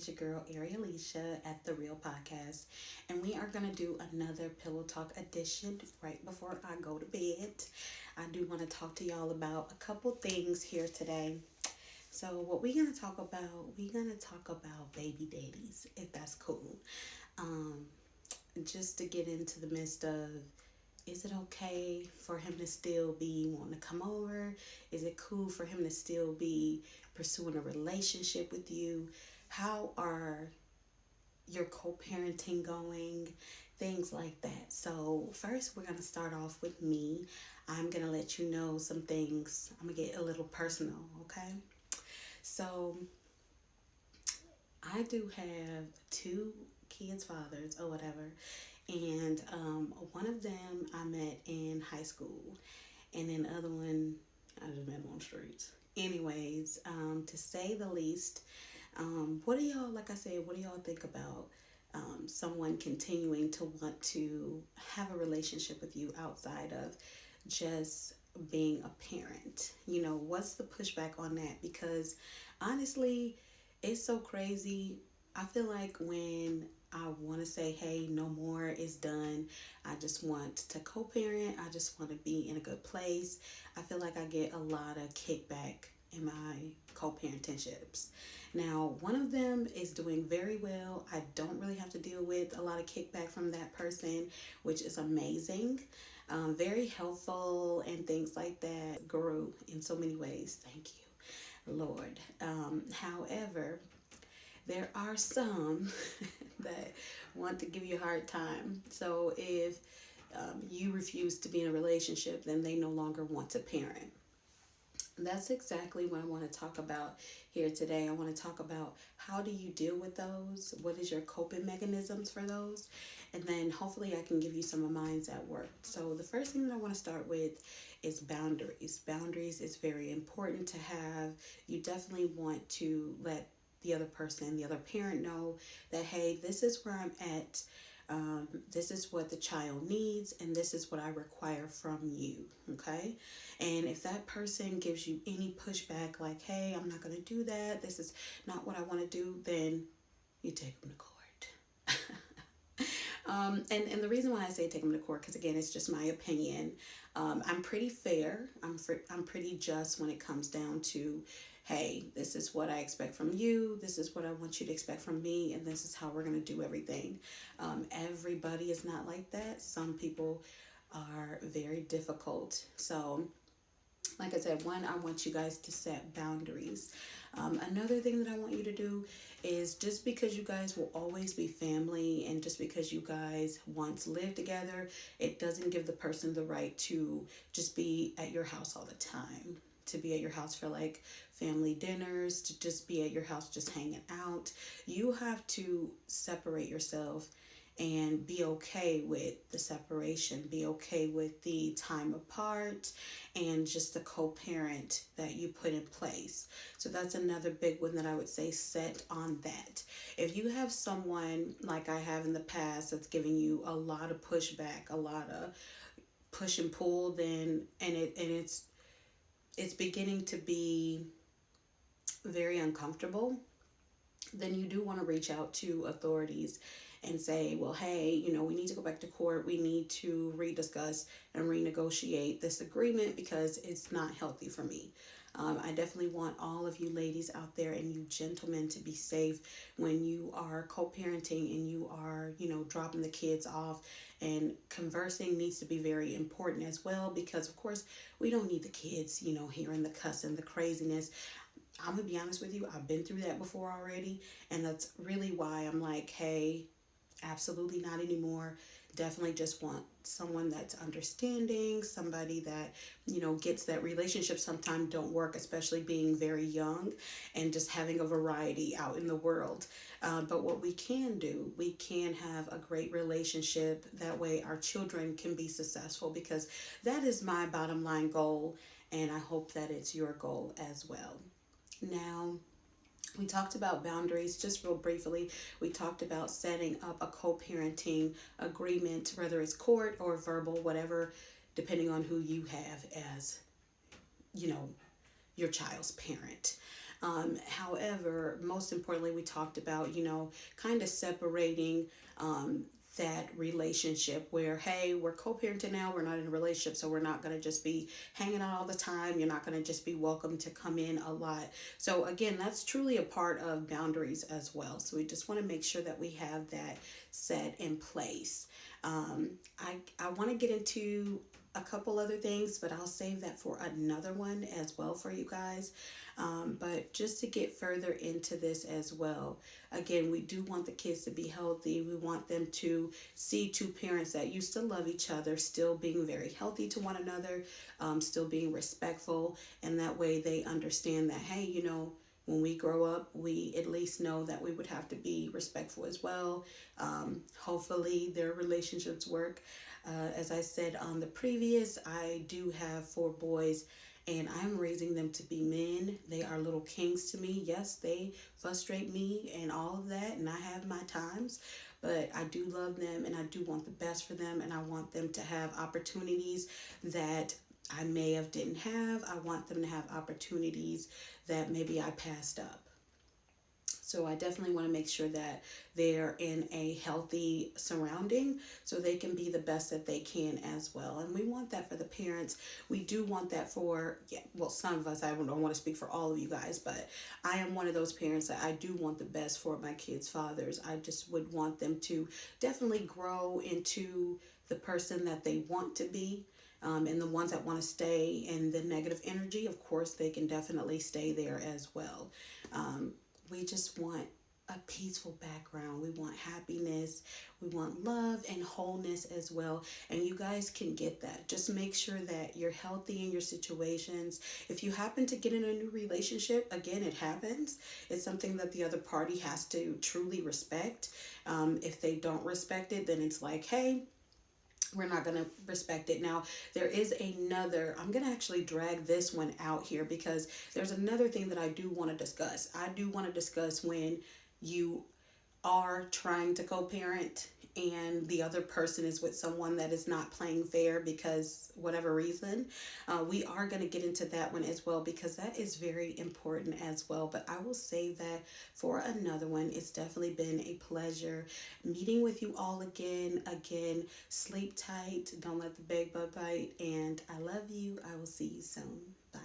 It's your girl Arrie'Alisha at the Real Podcast, and we are gonna do another Pillow Talk edition right before I go to bed. I do want to talk to y'all about a couple things here today. So, what we're gonna talk about? We're gonna talk about baby daddies, if that's cool. Um, just to get into the midst of, is it okay for him to still be wanting to come over? Is it cool for him to still be pursuing a relationship with you? How are your co-parenting going? Things like that. So first we're going to start off with me. I'm going to let you know some things. I'm going to get a little personal, okay? So I do have two kids' fathers or whatever, and one of them I met in high school, and then the other one I just met him on the streets. Anyways, to say the least, what do y'all, like I said, what do y'all think about someone continuing to want to have a relationship with you outside of just being a parent? What's the pushback on that? Because honestly, it's so crazy. I feel like when I want to say, hey, no more, it's done. I just want to co parent. I just want to be in a good place. I feel like I get a lot of kickback in my co parenting-ships. Now, one of them is doing very well. I don't really have to deal with a lot of kickback from that person, which is amazing. Very helpful and things like that. Grew in so many ways. Thank you, Lord. However, there are some that want to give you a hard time. So if you refuse to be in a relationship, then they no longer want to parent. That's exactly what I want to talk about here today. I want to talk about how do you deal with those? What is your coping mechanisms for those? And then hopefully I can give you some of mine's at work. So the first thing that I want to start with is boundaries. Boundaries is very important to have. You definitely want to let the other person, the other parent know that, hey, this is where I'm at. This is what the child needs, and this is what I require from you. Okay. And if that person gives you any pushback, like, hey, I'm not going to do that, this is not what I want to do, then you take them to court. And the reason why I say take them to court, because again, it's just my opinion. I'm pretty fair. I'm pretty just when it comes down to, hey, this is what I expect from you. This is what I want you to expect from me, and this is how we're gonna do everything. Everybody is not like that. Some people are very difficult. So like I said, one, I want you guys to set boundaries. Another thing that I want you to do is, just because you guys will always be family and just because you guys once lived together, it doesn't give the person the right to just be at your house all the time. To be at your house for like family dinners, to just be at your house just hanging out. You have to separate yourself and be okay with the separation, be okay with the time apart, and just the co-parent that you put in place. So that's another big one that I would say, set on that. If you have someone like I have in the past that's giving you a lot of pushback, a lot of push and pull, then it's beginning to be very uncomfortable, then you do want to reach out to authorities and say, well, hey, we need to go back to court. We need to rediscuss and renegotiate this agreement because it's not healthy for me. I definitely want all of you ladies out there and you gentlemen to be safe when you are co-parenting and you are, dropping the kids off. And conversing needs to be very important as well, because of course we don't need the kids, hearing the cussing, the craziness. I'm gonna be honest with you, I've been through that before already, and that's really why I'm like, hey, absolutely not anymore. Definitely just want someone that's understanding, somebody that, gets that relationships sometimes don't work, especially being very young and just having a variety out in the world. But what we can do, we can have a great relationship. That way our children can be successful, because that is my bottom line goal, and I hope that it's your goal as well. Now, we talked about boundaries just real briefly. We talked about setting up a co-parenting agreement, whether it's court or verbal, whatever, depending on who you have as, your child's parent. However, most importantly, we talked about, kind of separating that relationship where, hey, we're co-parenting now, we're not in a relationship, so we're not going to just be hanging out all the time. You're not going to just be welcome to come in a lot. So again, that's truly a part of boundaries as well. So we just want to make sure that we have that set in place. I want to get into a couple other things, but I'll save that for another one as well for you guys. But just to get further into this as well, again, we do want the kids to be healthy. We want them to see two parents that used to love each other, still being very healthy to one another, still being respectful, and that way they understand that, hey, when we grow up, we at least know that we would have to be respectful as well. Hopefully, their relationships work. As I said on the previous, I do have 4 boys and I'm raising them to be men. They are little kings to me. Yes, they frustrate me and all of that, and I have my times, but I do love them and I do want the best for them, and I want them to have opportunities that I may have didn't have. I want them to have opportunities that maybe I passed up. So I definitely want to make sure that they're in a healthy surrounding so they can be the best that they can as well. And we want that for the parents. We do want that for, yeah, well, some of us, I don't want to speak for all of you guys, but I am one of those parents that I do want the best for my kids' fathers. I just would want them to definitely grow into the person that they want to be. And the ones that want to stay in the negative energy, of course, they can definitely stay there as well. We just want a peaceful background. We want happiness. We want love and wholeness as well. And you guys can get that. Just make sure that you're healthy in your situations. If you happen to get in a new relationship, again, it happens. It's something that the other party has to truly respect. If they don't respect it, then it's like, hey, we're not going to respect it. Now, there is another, I'm going to actually drag this one out here because there's another thing that I do want to discuss. I do want to discuss when you are trying to co-parent and the other person is with someone that is not playing fair because whatever reason. We are going to get into that one as well because that is very important as well, but I will save that for another one. It's definitely been a pleasure meeting with you all again. Sleep tight, don't let the bed bug bite, and I love you. I will see you soon. Bye.